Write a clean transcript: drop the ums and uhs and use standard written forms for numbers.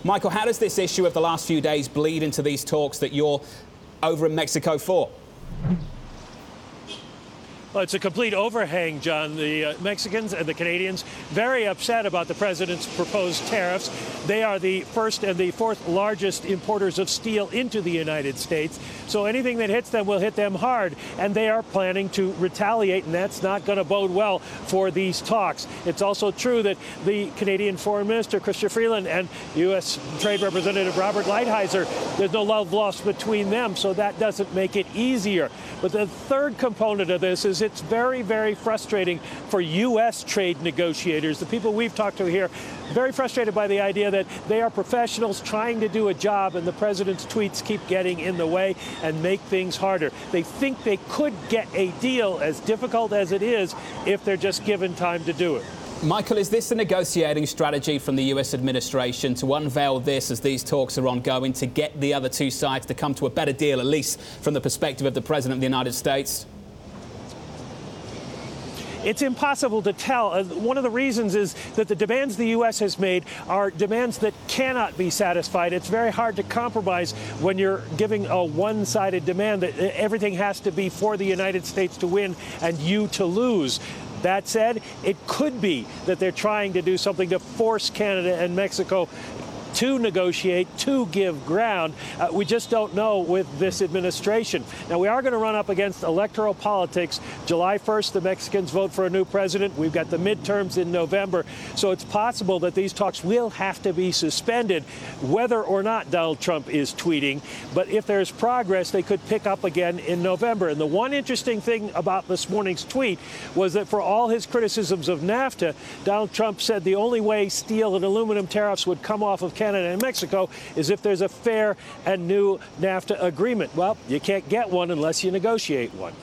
Michael, how does this issue of the last few days bleed into these talks that you're over in Mexico for? Well, it's a complete overhang, John. The Mexicans and the Canadians very upset about the president's proposed tariffs. They are the first and the fourth largest importers of steel into the United States. So anything that hits them will hit them hard. And they are planning to retaliate, and that's not going to bode well for these talks. It's also true that the Canadian Foreign Minister, Chrystia Freeland, and U.S. Trade Representative Robert Lighthizer, there's no love lost between them, so that doesn't make it easier. But the third component of this is it's very, very frustrating for U.S. trade negotiators. The people we've talked to here, very frustrated by the idea that they are professionals trying to do a job, and the president's tweets keep getting in the way and make things harder. They think they could get a deal, as difficult as it is, if they're just given time to do it. Michael, is this a negotiating strategy from the U.S. administration to unveil this as these talks are ongoing, to get the other two sides to come to a better deal, at least from the perspective of the President of the United States? It's impossible to tell. One of the reasons is that the demands the U.S. has made are demands that cannot be satisfied. It's very hard to compromise when you're giving a one-sided demand that everything has to be for the United States to win and you to lose. That said, it could be that they're trying to do something to force Canada and Mexico to negotiate, to give ground. We just don't know with this administration. Now, we are going to run up against electoral politics. July 1st, the Mexicans vote for a new president. We've got the midterms in November. So it's possible that these talks will have to be suspended, whether or not Donald Trump is tweeting. But if there's progress, they could pick up again in November. And the one interesting thing about this morning's tweet was that for all his criticisms of Nafta, Donald Trump said the only way steel and aluminum tariffs would come off of Canada and Mexico is if there's a fair and new NAFTA agreement. Well, you can't get one unless you negotiate one.